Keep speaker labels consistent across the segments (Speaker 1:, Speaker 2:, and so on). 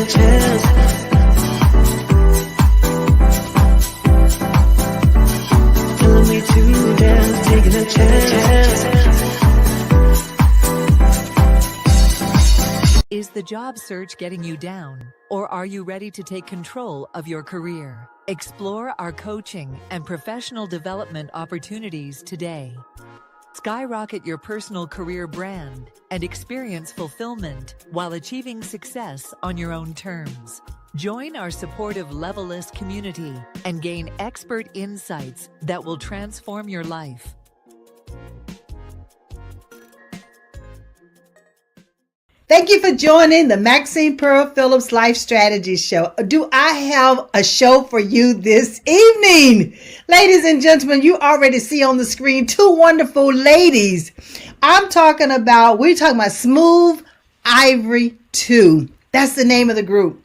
Speaker 1: a chance. Telling me to dance, taking a chance.
Speaker 2: Is the job search getting you down, or are you ready to take control of your career? Explore our coaching and professional development opportunities today. Skyrocket your personal career brand and experience fulfillment while achieving success on your own terms. Join our supportive Levelist community and gain expert insights that will transform your life.
Speaker 3: Thank you for joining the Maxine Phillips Life Strategy Show. Do I have a show for you this evening? Ladies and gentlemen, you already see on the screen two wonderful ladies. We're talking about Smooth Ivory 2. That's the name of the group.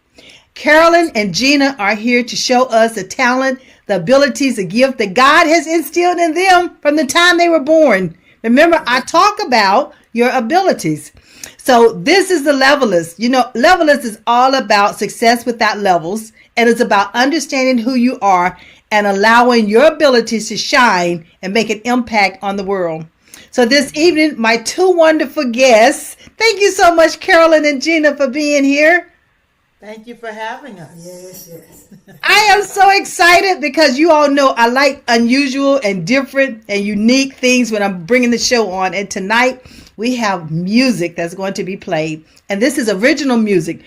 Speaker 3: Carolyn and Gina are here to show us the talent, the abilities, the gift that God has instilled in them from the time they were born. Remember, I talk about your abilities. So this is the Levelist. Levelist is all about success without levels. And it's about understanding who you are and allowing your abilities to shine and make an impact on the world. So this evening, my two wonderful guests. Thank you so much, Carolyn and Gina, for being here.
Speaker 4: Thank you for having us.
Speaker 5: Yes.
Speaker 3: I am so excited because you all know I like unusual and different and unique things when I'm bringing the show on. And tonight we have music that's going to be played. And this is original music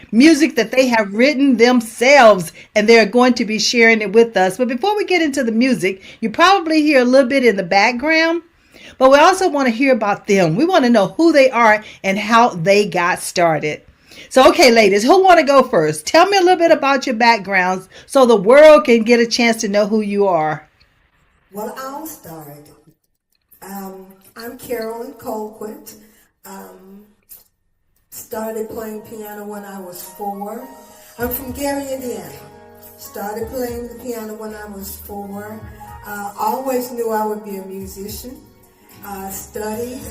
Speaker 3: that they have written themselves, and they're going to be sharing it with us. But before we get into the music, you probably hear a little bit in the background, but we also want to hear about them. We want to know who they are and how they got started. So, okay, ladies, who want to go first? Tell me a little bit about your backgrounds so the world can get a chance to know who you are.
Speaker 5: Well, I'll start. I'm Carolyn Colquitt. Started playing piano when I was 4. I'm from Gary, Indiana. Started playing the piano when I was 4. Always knew I would be a musician. Studied.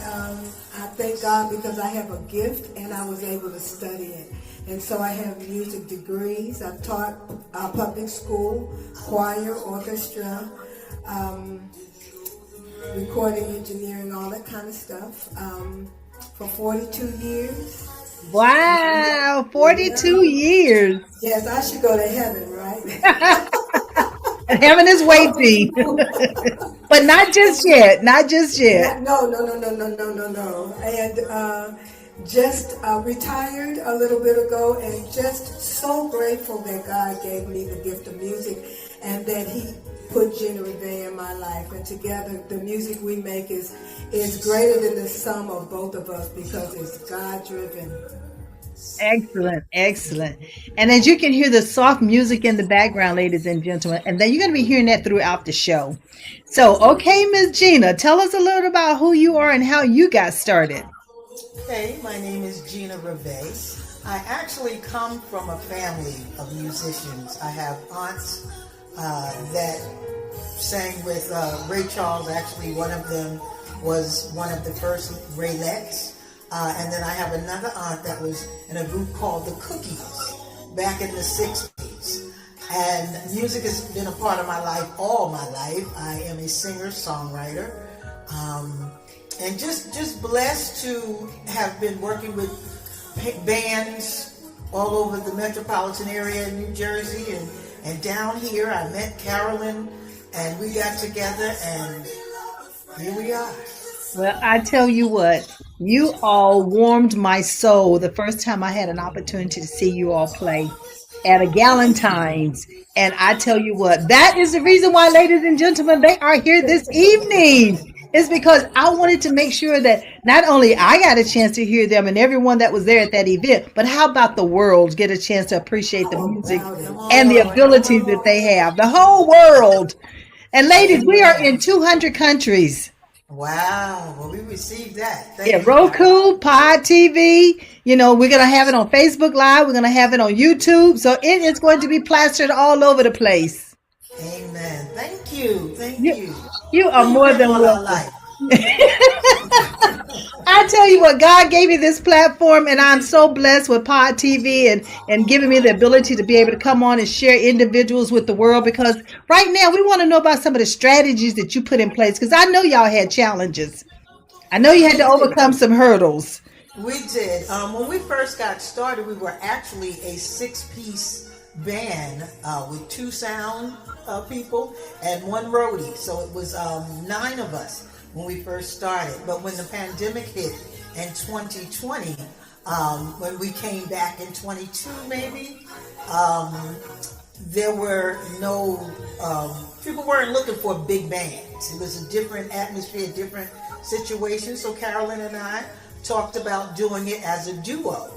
Speaker 5: I thank God because I have a gift and I was able to study it. And so I have music degrees. I've taught public school, choir, orchestra, recording engineering, all that kind of stuff, for 42 years.
Speaker 3: Wow, 42 years.
Speaker 5: Yes, I should go to heaven, right?
Speaker 3: Heaven is waiting. But not just yet.
Speaker 5: No. And just retired a little bit ago, and just so grateful that God gave me the gift of music and that He put Gina Reve in my life. And together, the music we make is greater than the sum of both of us because it's God-driven.
Speaker 3: Excellent. And as you can hear the soft music in the background, ladies and gentlemen, and then you're going to be hearing that throughout the show. So, okay, Miss Gina, tell us a little about who you are and how you got started.
Speaker 4: Okay, my name is Gina Reve. I actually come from a family of musicians. I have aunts that sang with Ray Charles. Actually, one of them was one of the first Raylettes. And then I have another aunt that was in a group called the Cookies back in the 60s. And music has been a part of my life all my life. I am a singer-songwriter. And just blessed to have been working with bands all over the metropolitan area in New Jersey and down here. I met Carolyn and we got together and here we are.
Speaker 3: Well, I tell you what, you all warmed my soul the first time I had an opportunity to see you all play at a Galentine's. And I tell you what, that is the reason why, ladies and gentlemen, they are here this evening. It's because I wanted to make sure that not only I got a chance to hear them and everyone that was there at that event, but how about the world get a chance to appreciate the music and the abilities that they have, the whole world. And ladies, we are in 200 countries.
Speaker 4: Wow. Well, we received that. Thank
Speaker 3: you. Roku, Pod TV. We're going to have it on Facebook Live. We're going to have it on YouTube. So it is going to be plastered all over the place.
Speaker 4: Amen. Thank you. Thank you.
Speaker 3: You are more than welcome. I tell you what, God gave me this platform, and I'm so blessed with Pod TV and giving me the ability to be able to come on and share individuals with the world. Because right now, we want to know about some of the strategies that you put in place. Because I know y'all had challenges. I know you had to overcome some hurdles.
Speaker 4: We did. When we first got started, we were actually a six-piece band with two sound people and one roadie. So it was 9 of us when we first started. But when the pandemic hit in 2020, when we came back in 22 maybe, there were no, people weren't looking for big bands. It was a different atmosphere, different situation. So Carolyn and I talked about doing it as a duo.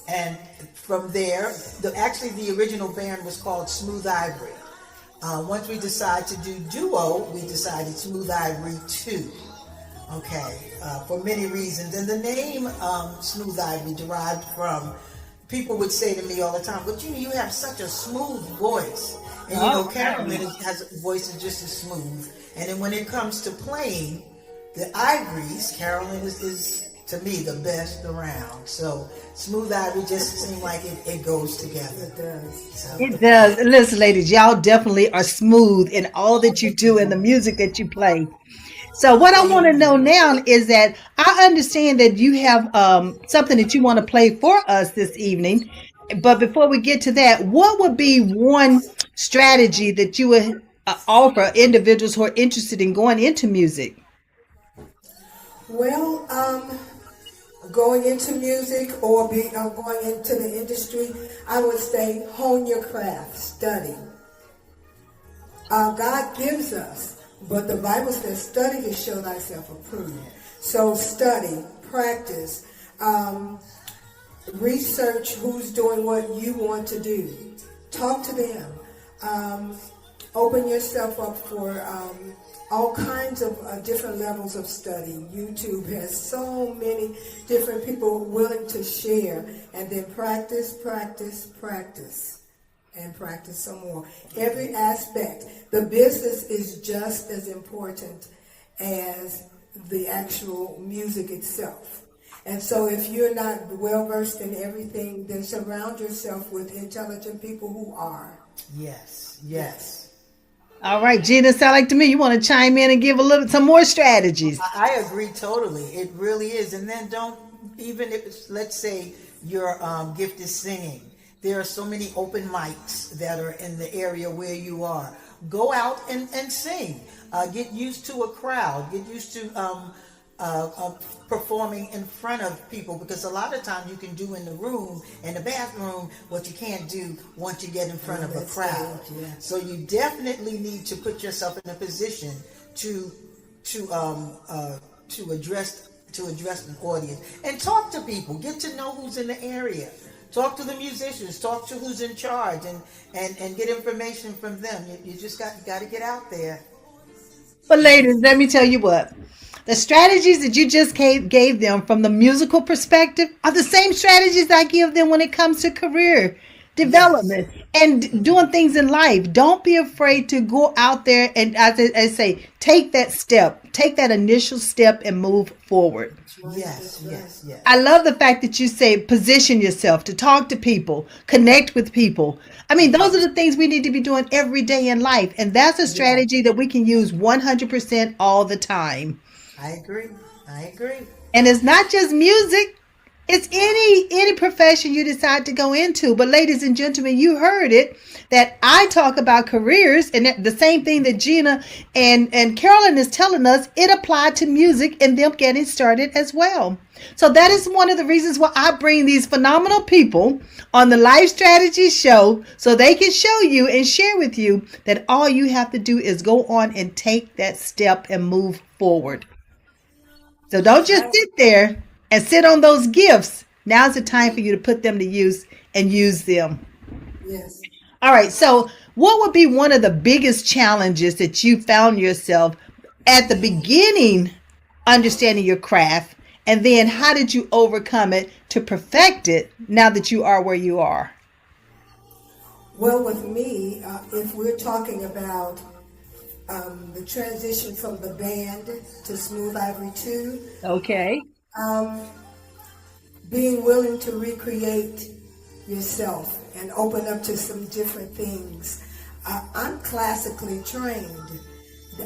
Speaker 4: And from there, the original band was called Smooth Ivory. Once we decided to do duo, we decided Smooth Ivory 2. Okay, for many reasons. And the name Smooth Ivory derived from, people would say to me all the time, but you have such a smooth voice. And Carolyn has a voice that's just as smooth. And then when it comes to playing the ivories, Carolyn is to me the best around. So Smooth Ivory just seemed like it goes together.
Speaker 5: It does.
Speaker 4: So.
Speaker 3: It does. Listen, ladies, y'all definitely are smooth in all that you do and the music that you play. So what I want to know now is that I understand that you have something that you want to play for us this evening. But before we get to that, what would be one strategy that you would offer individuals who are interested in going into music?
Speaker 5: Well, going into music or going into the industry, I would say hone your craft, study. God gives us, but the Bible says study to show thyself approved. So study, practice, research who's doing what you want to do. Talk to them. Open yourself up for all kinds of different levels of study. YouTube has so many different people willing to share. And then practice, and practice some more. Every aspect. The business is just as important as the actual music itself. And so if you're not well versed in everything, then surround yourself with intelligent people who are.
Speaker 4: Yes.
Speaker 3: All right, Gina, sound like to me you want to chime in and give some more strategies.
Speaker 4: I agree totally. It really is. And then even if it's, let's say your gift is singing, there are so many open mics that are in the area where you are. Go out and sing. Get used to a crowd. Get used to performing in front of people, because a lot of times you can do in the bathroom, what you can't do once you get in front of a crowd.
Speaker 5: Yeah.
Speaker 4: So you definitely need to put yourself in a position to address an audience and talk to people. Get to know who's in the area. Talk to the musicians. Talk to who's in charge, and get information from them. You just got to get out there.
Speaker 3: But ladies, let me tell you what. The strategies that you just gave them from the musical perspective are the same strategies I give them when it comes to career development and doing things in life. Don't be afraid to go out there and, as I say, take that step, take that initial step and move forward.
Speaker 4: Yes.
Speaker 3: I love the fact that you say position yourself to talk to people, connect with people. I mean, those are the things we need to be doing every day in life. And that's a strategy that we can use 100% all the time.
Speaker 4: I agree.
Speaker 3: And it's not just music. It's any profession you decide to go into. But ladies and gentlemen, you heard it, that I talk about careers, and the same thing that Gina and Carolyn is telling us, it applied to music and them getting started as well. So that is one of the reasons why I bring these phenomenal people on the Life Strategy Show, so they can show you and share with you that all you have to do is go on and take that step and move forward. So don't just sit there and sit on those gifts. Now's the time for you to put them to use and use them.
Speaker 5: Yes.
Speaker 3: All right. So what would be one of the biggest challenges that you found yourself at the beginning understanding your craft? And then how did you overcome it to perfect it now that you are where you are?
Speaker 5: Well, with me, if we're talking about the transition from the band to Smooth Ivory 2.
Speaker 3: Okay.
Speaker 5: Being willing to recreate yourself and open up to some different things. I'm classically trained.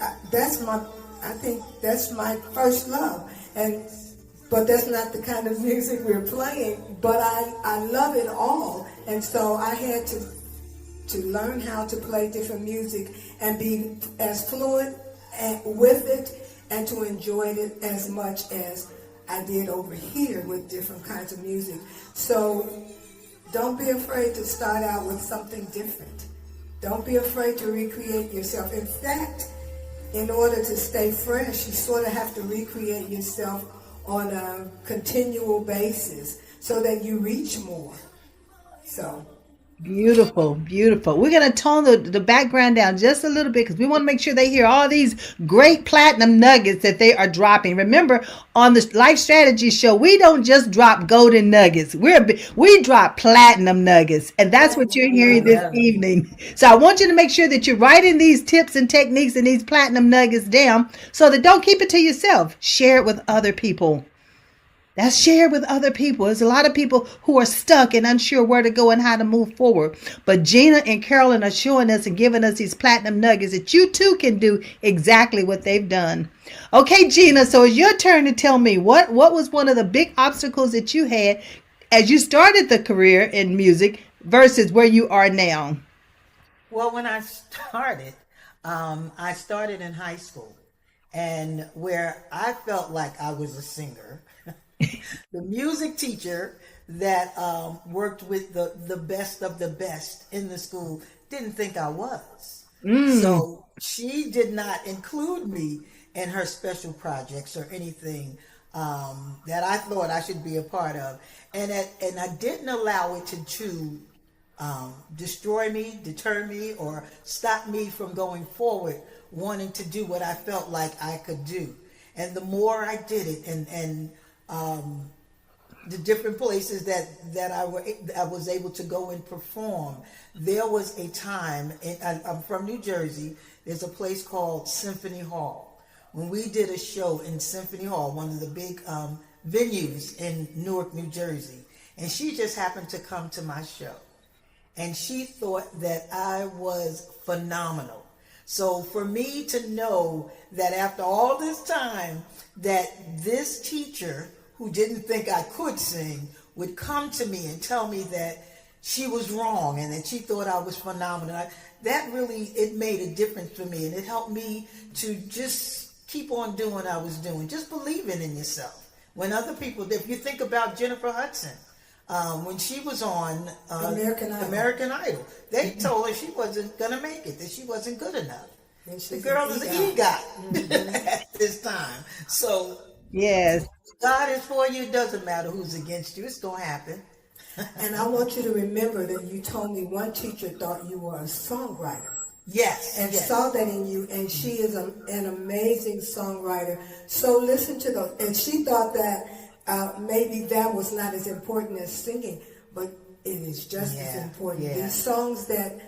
Speaker 5: I think that's my first love. But that's not the kind of music we're playing. But I love it all. And so I had to learn how to play different music and be as fluent with it and to enjoy it as much as I did over here with different kinds of music. So don't be afraid to start out with something different. Don't be afraid to recreate yourself. In fact, in order to stay fresh, you sort of have to recreate yourself on a continual basis so that you reach more. So
Speaker 3: beautiful, beautiful. We're going to tone the background down just a little bit because we want to make sure they hear all these great platinum nuggets that they are dropping. Remember, on the Life Strategy Show, we don't just drop golden nuggets. We drop platinum nuggets, and that's what you're hearing this evening. So I want you to make sure that you're writing these tips and techniques and these platinum nuggets down so that don't keep it to yourself. Share it with other people. That's shared with other people. There's a lot of people who are stuck and unsure where to go and how to move forward. But Gina and Carolyn are showing us and giving us these platinum nuggets that you too can do exactly what they've done. Okay, Gina, so it's your turn to tell me what was one of the big obstacles that you had as you started the career in music versus where you are now.
Speaker 4: Well, when I started in high school, and where I felt like I was a singer. The music teacher that worked with the best of the best in the school didn't think I was. So she did not include me in her special projects or anything that I thought I should be a part of. And I didn't allow it to destroy me, deter me, or stop me from going forward, wanting to do what I felt like I could do. And the more I did it and the different places that I was able to go and perform. There was a time, I'm from New Jersey, there's a place called Symphony Hall. When we did a show in Symphony Hall, one of the big venues in Newark, New Jersey, and she just happened to come to my show. And she thought that I was phenomenal. So for me to know that after all this time, that this teacher who didn't think I could sing would come to me and tell me that she was wrong and that she thought I was phenomenal. That really, it made a difference for me, and it helped me to just keep on doing what I was doing, just believing in yourself. When other people, if you think about Jennifer Hudson, when she was on American Idol, they told her she wasn't going to make it, that she wasn't good enough. The girl is an EGOT at this time. So
Speaker 3: yes,
Speaker 4: God is for you. It doesn't matter who's against you. It's going to happen.
Speaker 5: And I want you to remember that you told me one teacher thought you were a songwriter.
Speaker 4: Yes.
Speaker 5: And
Speaker 4: yes.
Speaker 5: saw that in you, and she is an amazing songwriter. So listen to those. And she thought that maybe that was not as important as singing, but it is just as important.
Speaker 4: Yeah.
Speaker 5: These songs that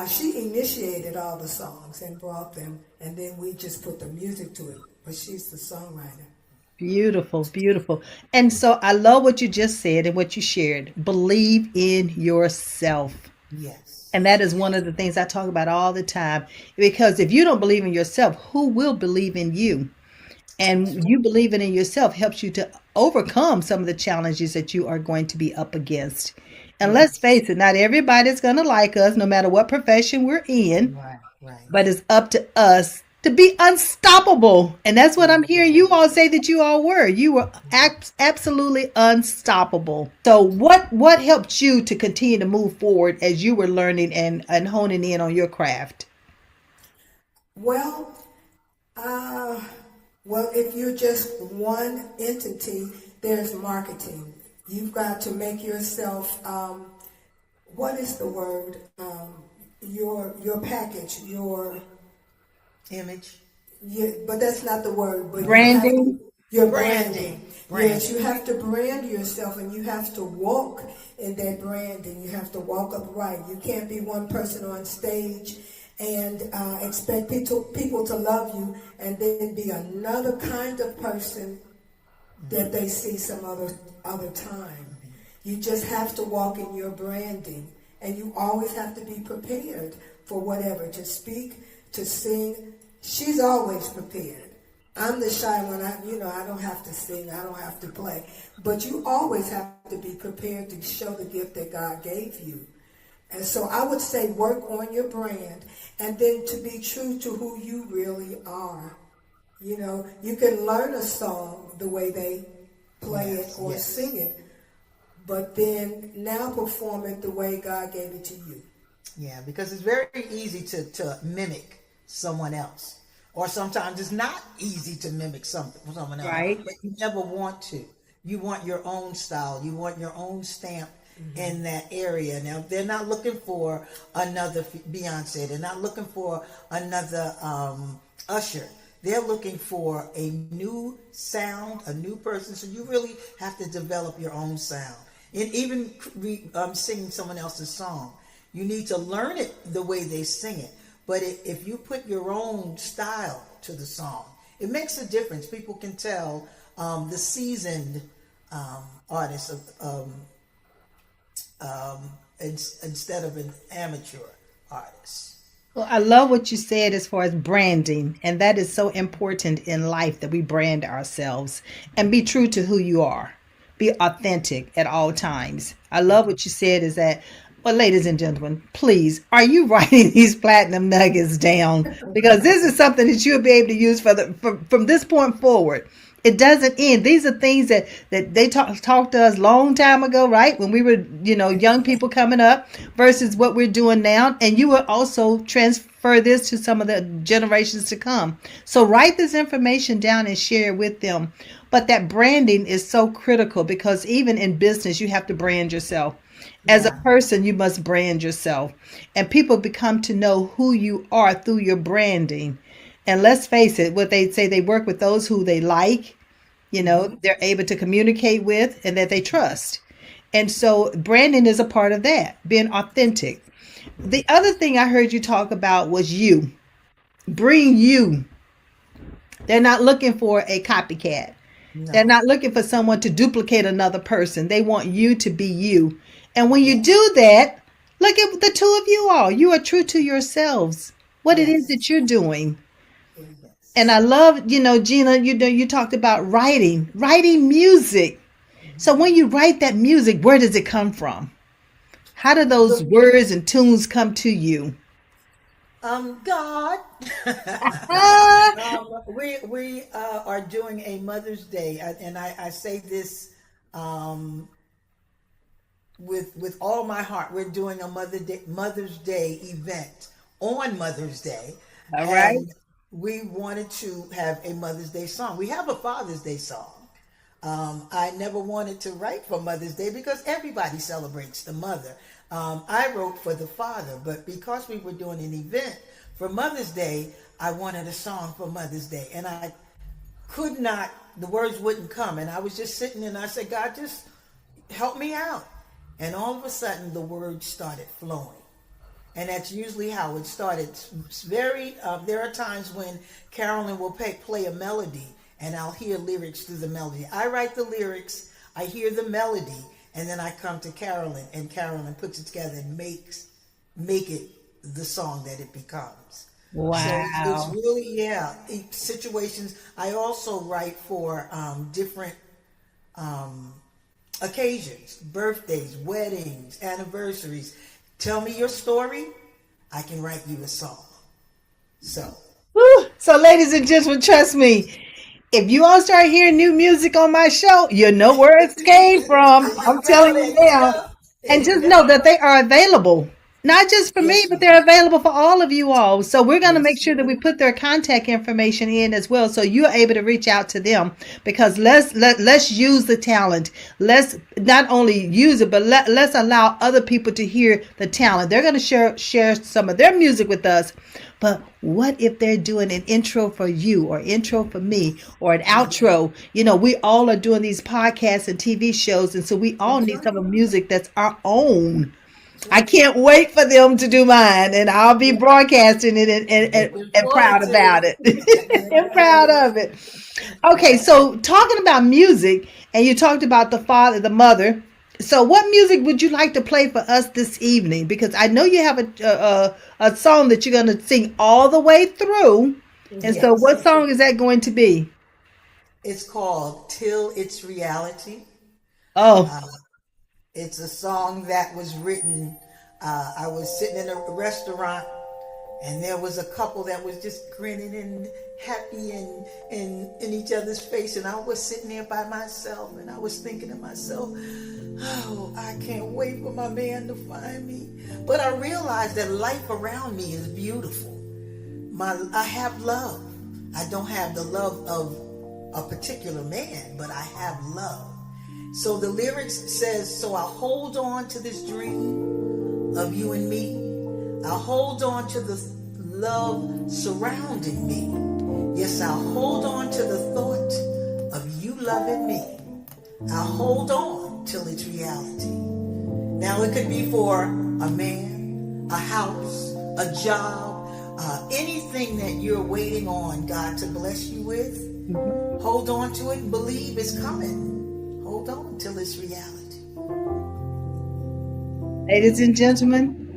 Speaker 5: she initiated all the songs and brought them, and then we just put the music to it. But she's the songwriter.
Speaker 3: Beautiful, beautiful. And so I love what you just said and what you shared. Believe in yourself.
Speaker 4: Yes.
Speaker 3: And that is one of the things I talk about all the time. Because if you don't believe in yourself, who will believe in you? And you believing in yourself helps you to overcome some of the challenges that you are going to be up against. And let's face it, not everybody's going to like us, no matter what profession we're in.
Speaker 4: Right.
Speaker 3: But it's up to us to be unstoppable. And that's what I'm hearing you all say that you all were. You were absolutely unstoppable. So what helped you to continue to move forward as you were learning and honing in on your craft?
Speaker 5: Well, if you're just one entity, there's marketing. You've got to make yourself, what is the word? Your package, your
Speaker 4: image.
Speaker 5: Yeah, but that's not the word. But
Speaker 3: branding.
Speaker 5: Your branding. Yes, you have to brand yourself, and you have to walk in that branding. You have to walk upright. You can't be one person on stage and expect people to love you, and then be another kind of person that they see some other time. You just have to walk in your branding, and you always have to be prepared for whatever, to speak, to sing. She's always prepared. I'm the shy one. I don't have to sing. I don't have to play. But you always have to be prepared to show the gift that God gave you. And so I would say work on your brand, and then to be true to who you really are. You can learn a song the way they play it or sing it, but then now perform it the way God gave it to you.
Speaker 4: Yeah, because it's very easy to mimic someone else. Or sometimes it's not easy to mimic someone else.
Speaker 3: Right.
Speaker 4: But you never want to. You want your own style. You want your own stamp in that area. Now, they're not looking for another Beyonce. They're not looking for another Usher. They're looking for a new sound, a new person. So you really have to develop your own sound. And even singing someone else's song, you need to learn it the way they sing it. But if you put your own style to the song, it makes a difference. People can tell the seasoned artist instead of an amateur artist.
Speaker 3: Well, I love what you said as far as branding, and that is so important in life, that we brand ourselves and be true to who you are. Be authentic at all times. I love what you said is that, well, ladies and gentlemen, please, are you writing these platinum nuggets down? Because this is something that you'll be able to use from this point forward. It doesn't end. These are things that they talked to us long time ago, right? When we were, young people coming up versus what we're doing now. And you will also transfer this to some of the generations to come. So write this information down and share it with them. But that branding is so critical, because even in business, you have to brand yourself. As a person, you must brand yourself. And people become to know who you are through your branding. And let's face it, what they say, they work with those who they like, they're able to communicate with, and that they trust. And so branding is a part of that, being authentic. The other thing I heard you talk about was you. Bring you. They're not looking for a copycat. No. They're not looking for someone to duplicate another person. They want you to be you. And when you do that, look at the two of you all. You are true to yourselves, what it is that you're doing. And I love, Gina, you talked about writing music. So when you write that music, where does it come from? How do those words and tunes come to you?
Speaker 4: God. We are doing a Mother's Day, and I say this with all my heart. We're doing a Mother's Day event on Mother's Day.
Speaker 3: All right.
Speaker 4: And we wanted to have a Mother's Day song. We have a Father's Day song. I never wanted to write for Mother's Day because everybody celebrates the mother. I wrote for the father, but because we were doing an event for Mother's Day, I wanted a song for Mother's Day. And I could not, the words wouldn't come. And I was just sitting and I said, God, just help me out. And all of a sudden, the words started flowing. And that's usually how it started. It's there are times when Carolyn will play a melody, and I'll hear lyrics through the melody. I write the lyrics, I hear the melody, and then I come to Carolyn, and Carolyn puts it together and make it the song that it becomes.
Speaker 3: Wow.
Speaker 4: So it's really, situations. I also write for different occasions, birthdays, weddings, anniversaries. Tell me your story, I can write you a song. So ladies and gentlemen, trust me, if you all start hearing new music on my show, you know where it came from. I'm telling you now. And just know that they are available. Not just for me, but they're available for all of you all. So we're going to make sure that we put their contact information in as well, so you're able to reach out to them. Because let's use the talent. Let's not only use it, but let's allow other people to hear the talent. They're going to share some of their music with us. But what if they're doing an intro for you, or intro for me, or an outro? We all are doing these podcasts and TV shows, and so we all need some of the music that's our own.
Speaker 3: I can't wait for them to do mine, and I'll be broadcasting it and proud about it. And proud of it. Okay, so talking about music, and you talked about the father, the mother. So, what music would you like to play for us this evening? Because I know you have a song that you're going to sing all the way through. And so,
Speaker 4: Yes.
Speaker 3: what song is that going to be?
Speaker 4: It's called Till It's Reality.
Speaker 3: Oh,
Speaker 4: It's a song that was written. I was sitting in a restaurant, and there was a couple that was just grinning and happy and in each other's face, and I was sitting there by myself, and I was thinking to myself, oh, I can't wait for my man to find me. But I realized that life around me is beautiful. I have love. I don't have the love of a particular man, but I have love. So the lyrics says, so I'll hold on to this dream of you and me. I'll hold on to the love surrounding me. Yes, I'll hold on to the thought of you loving me. I'll hold on till it's reality. Now it could be for a man, a house, a job, anything that you're waiting on God to bless you with. Hold on to it and believe it's coming. Hold on till it's reality.
Speaker 3: ladies and gentlemen,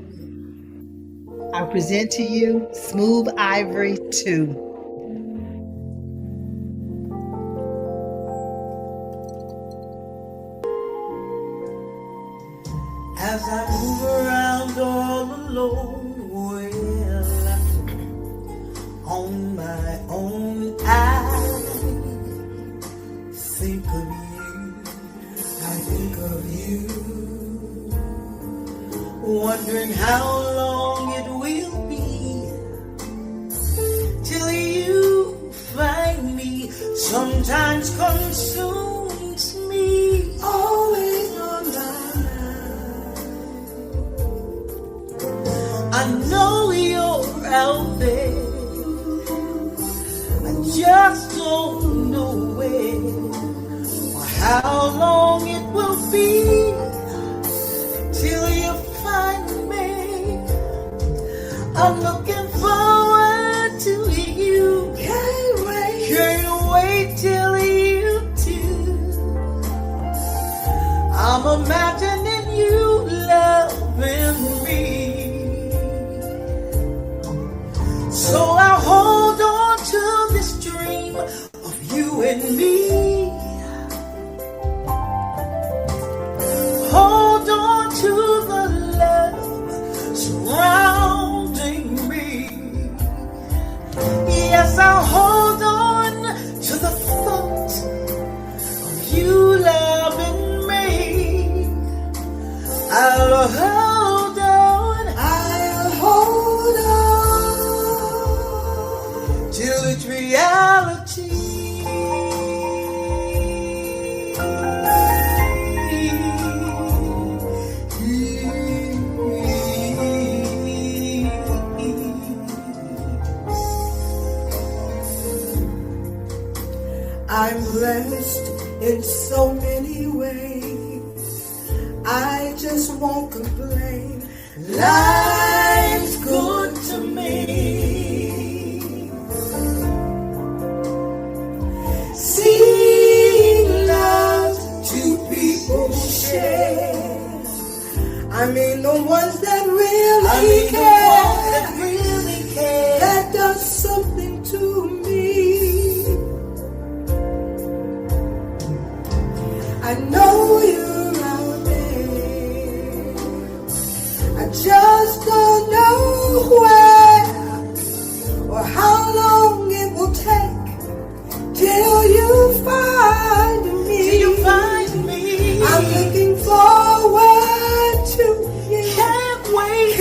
Speaker 3: I present to you Smooth Ivory 2.
Speaker 4: As I move around all alone, well, on my own, I think of you. I think of you, wondering how long it will be till you find me. Sometimes consumes me, always on my I know you're out there. I just don't know when or how long it will be till you find me. I'm looking forward to you. Can't wait till you do. I'm imagining you loving me. So I'll hold on to this dream of you and me. Hold on to the love surrounding me. Yes, I'll hold on to the thought of you loving me. I'll hold on till it's reality.
Speaker 5: I'm blessed in so many ways. I just won't complain. Life's good to me. Seeing love two people share. I mean the ones that really care. That does something to me. I know you're out there. I just don't know where or how long it will take till you find me. I'm looking forward to you. Can't wait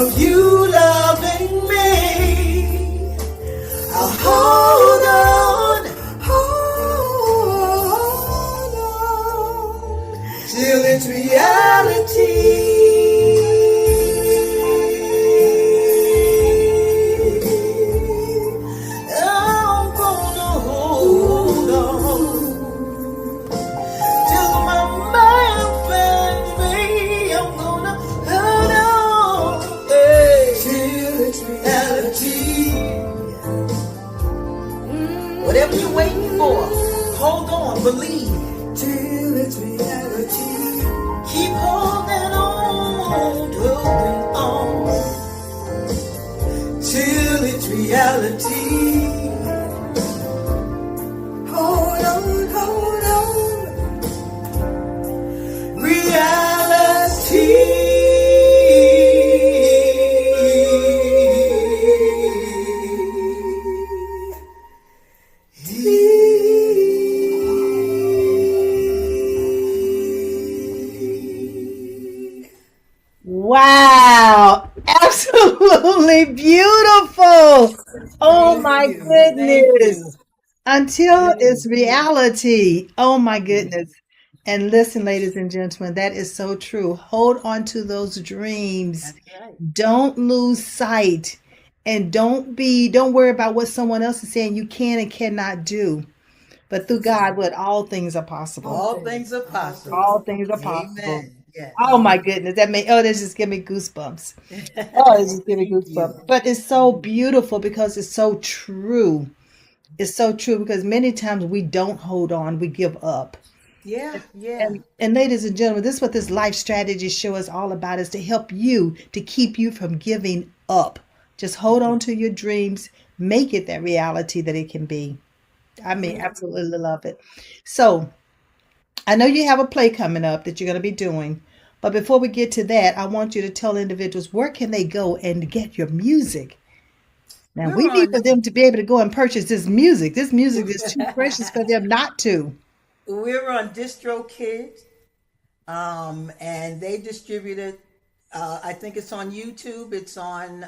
Speaker 4: of you loving me. I'll hold on till it's reality. I'm gonna hold on till my mind finds me. I'm gonna hold on, hey, till it's reality. Whatever you're waiting for, hold on, believe. Till it's reality. Keep holding on. Till it's reality. Hold on. Reality.
Speaker 3: Wow, absolutely beautiful. Oh my goodness. Until it's reality. Oh my goodness. And listen, ladies and gentlemen, that is so true. Hold on to those dreams. Don't lose sight. And don't worry about what someone else is saying you can and cannot do. But through God, all things are possible.
Speaker 4: All things are possible.
Speaker 3: All things are possible.
Speaker 4: Amen. Yes.
Speaker 3: Oh my goodness, that just give me goosebumps. Oh, it just give me goosebumps. But it's so beautiful because it's so true. It's so true because many times we don't hold on, we give up.
Speaker 4: Yeah.
Speaker 3: And ladies and gentlemen, this is what this life strategy show is all about, is to help you, to keep you from giving up. Just hold on to your dreams, make it that reality that it can be. I mean, absolutely love it. So I know you have a play coming up that you're going to be doing. But before we get to that, I want you to tell individuals where can they go and get your music. Now, we need for them to be able to go and purchase this music. This music is too precious for them not to.
Speaker 4: We're on DistroKid, and they distribute it. I think it's on YouTube. It's on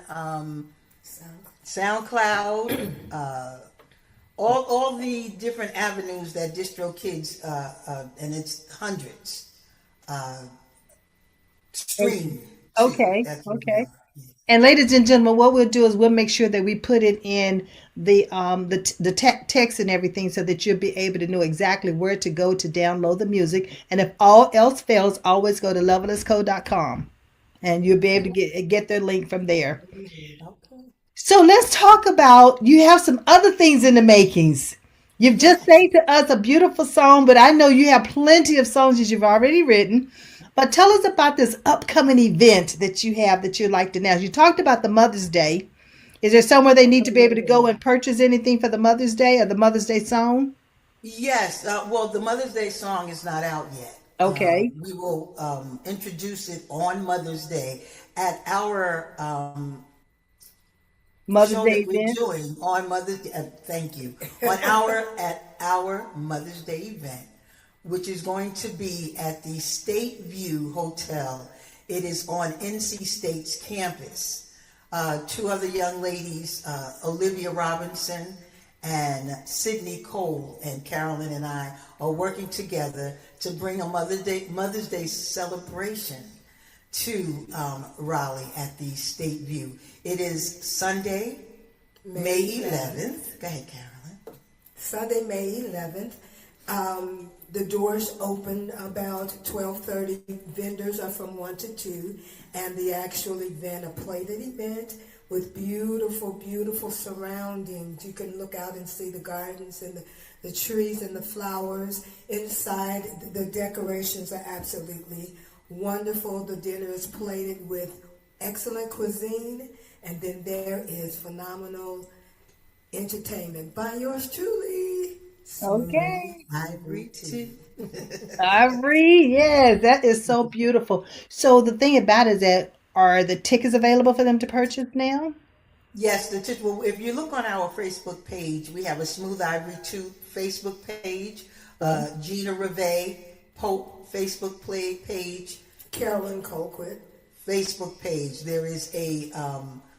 Speaker 4: SoundCloud. All the different avenues that DistroKids, and it's hundreds, stream.
Speaker 3: Okay. And ladies and gentlemen, what we'll do is we'll make sure that we put it in the text and everything so that you'll be able to know exactly where to go to download the music. And if all else fails, always go to levelisco.com and you'll be able to get their link from there. So let's talk about, you have some other things in the makings. You've just sang to us a beautiful song, but I know you have plenty of songs that you've already written. But tell us about this upcoming event that you have that you'd like to announce. You talked about the Mother's Day. Is there somewhere they need to be able to go and purchase anything for the Mother's Day or the Mother's Day song?
Speaker 4: Yes. Well, the Mother's Day song is not out yet.
Speaker 3: Okay.
Speaker 4: We will introduce it on Mother's Day at our
Speaker 3: Mother's
Speaker 4: show
Speaker 3: Day
Speaker 4: that we're
Speaker 3: event?
Speaker 4: doing on Mother's Day. Thank you. On our Mother's Day event, which is going to be at the State View Hotel. It is on NC State's campus. Two other young ladies, Olivia Robinson and Sydney Cole, and Carolyn and I are working together to bring a Mother's Day celebration to Raleigh at the State View. It is Sunday, May 11th. Go ahead, Carolyn.
Speaker 5: Sunday, May 11th. The doors open about 12:30. Vendors are from 1 to 2, and the actual event, a plated event with beautiful, beautiful surroundings. You can look out and see the gardens and the trees and the flowers. Inside, the decorations are absolutely wonderful. The dinner is plated with excellent cuisine, and then there is phenomenal entertainment by yours truly.
Speaker 3: Okay.
Speaker 4: Ivory too.
Speaker 3: Ivory, yes, that is so beautiful. So the thing about it is that, are the tickets available for them to purchase now?
Speaker 4: Yes, well, if you look on our Facebook page, we have a Smooth Ivory 2 Facebook page, Gina Reve Pope Facebook page,
Speaker 5: Carolyn Colquitt
Speaker 4: Facebook page. There is a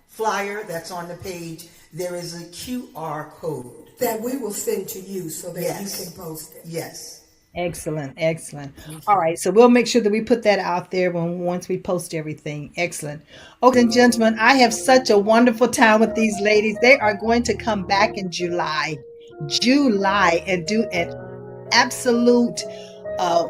Speaker 4: flyer that's on the page. There is a QR code
Speaker 5: that we will send to you so that
Speaker 4: Yes.
Speaker 5: you can post it.
Speaker 4: Yes.
Speaker 3: Excellent, excellent. All right, so we'll make sure that we put that out there once we post everything. Excellent. Okay, and gentlemen, I have such a wonderful time with these ladies. They are going to come back in July, and do an absolute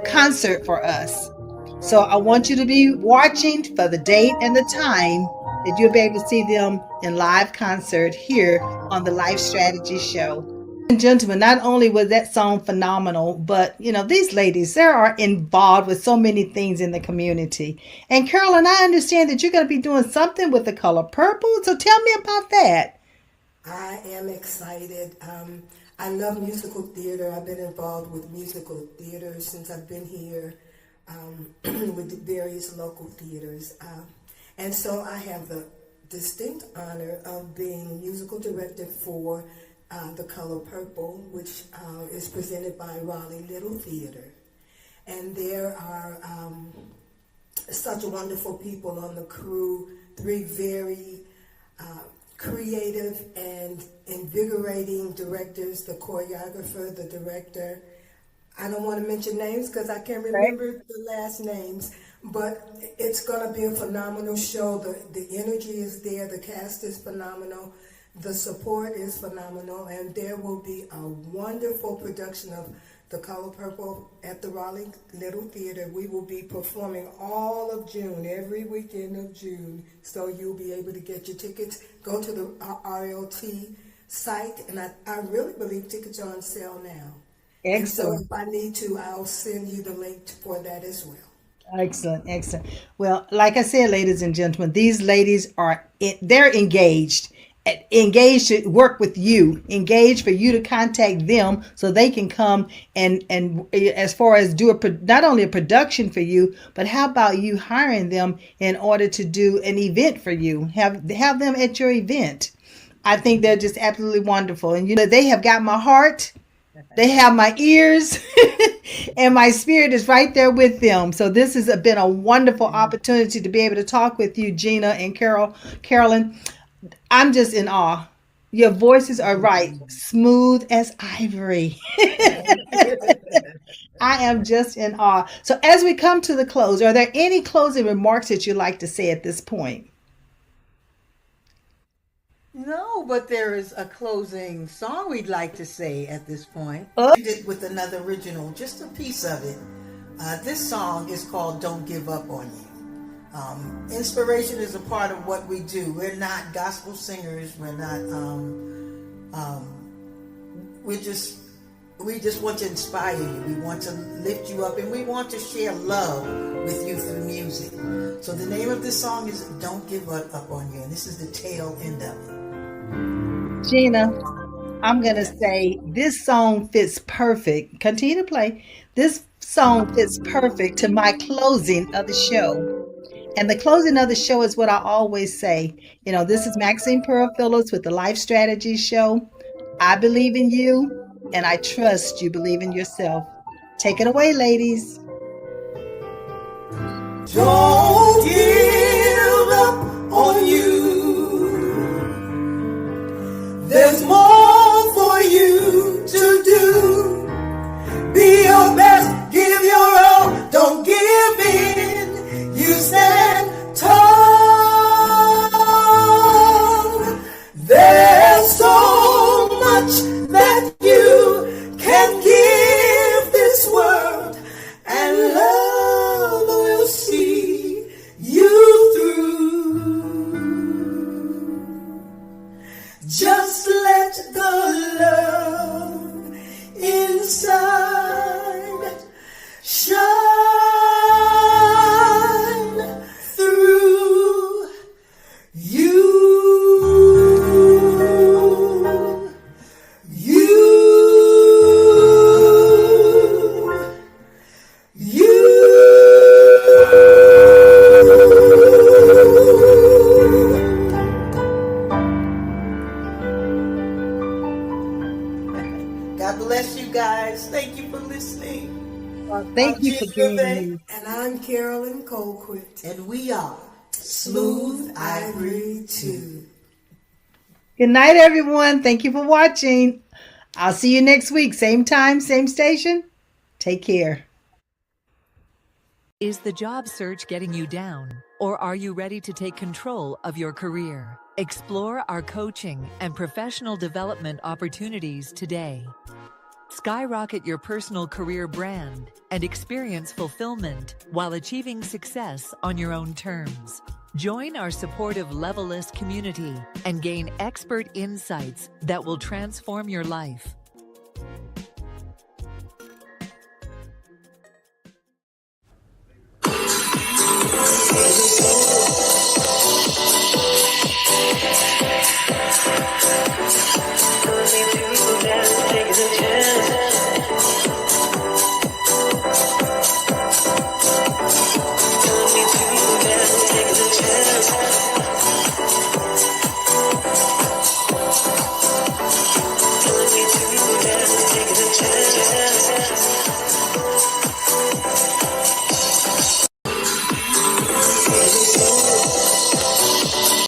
Speaker 3: concert for us. So I want you to be watching for the date and the time that you'll be able to see them in live concert here on the Life Strategy Show. And gentlemen, not only was that song phenomenal, but these ladies, they are involved with so many things in the community. And Carolyn, I understand that you're going to be doing something with the color purple. So tell me about that.
Speaker 5: I am excited. I love musical theater. I've been involved with musical theater since I've been here with the various local theaters. And so I have the distinct honor of being musical director for The Color Purple, which is presented by Raleigh Little Theater. And there are such wonderful people on the crew, 3 very creative and invigorating directors, the choreographer, the director. I don't want to mention names because I can't remember the last names, but it's going to be a phenomenal show. The energy is there. The cast is phenomenal. The support is phenomenal, and there will be a wonderful production of The Color Purple at the Raleigh Little Theater. We will be performing all of June, every weekend of June, so you'll be able to get your tickets. Go to the RLT site, and I really believe tickets are on sale now.
Speaker 3: Excellent.
Speaker 5: And so if I need to, I'll send you the link for that as well.
Speaker 3: Excellent, excellent. Well, like I said, ladies and gentlemen, these ladies they're engaged to work with you, engaged for you to contact them so they can come and as far as do not only a production for you, but how about you hiring them in order to do an event for you, have them at your event. I think they're just absolutely wonderful. And they have got my heart. They have my ears and my spirit is right there with them. So this has been a wonderful opportunity to be able to talk with you, Gina and Carolyn. I'm just in awe. Your voices are right. Smooth as ivory. I am just in awe. So as we come to the close, are there any closing remarks that you'd like to say at this point?
Speaker 6: No, but there is a closing song we'd like to say at this point.
Speaker 4: We did with another original, just a piece of it. This song is called Don't Give Up on You. Inspiration is a part of what we do. We're not gospel singers. We're not, we just want to inspire you. We want to lift you up, and we want to share love with you through music. So the name of this song is Don't Give Up on You, and this is the tail end of it.
Speaker 3: Gina, I'm going to say this song fits perfect. Continue to play. This song fits perfect to my closing of the show. And the closing of the show is what I always say. This is Maxine Phillips with the Life Strategy Show. I believe in you, and I trust you believe in yourself. Take it away, ladies.
Speaker 4: Don't give up on you. There's more for you to do. Be your best, give your all, don't give in. You stand tall. There's so much that you can give this world, and love will see you through. Just let the love inside shine through you. God bless you guys. Thank you for listening.
Speaker 3: Thank you for being here.
Speaker 5: And I'm Carolyn Colquitt.
Speaker 4: And we are
Speaker 5: Smooth Ivory too.
Speaker 3: Good night, everyone. Thank you for watching. I'll see you next week. Same time, same station. Take care.
Speaker 2: Is the job search getting you down, or are you ready to take control of your career? Explore our coaching and professional development opportunities today. Skyrocket your personal career brand and experience fulfillment while achieving success on your own terms. Join our supportive Levelist community and gain expert insights that will transform your life.
Speaker 1: Taking a chance.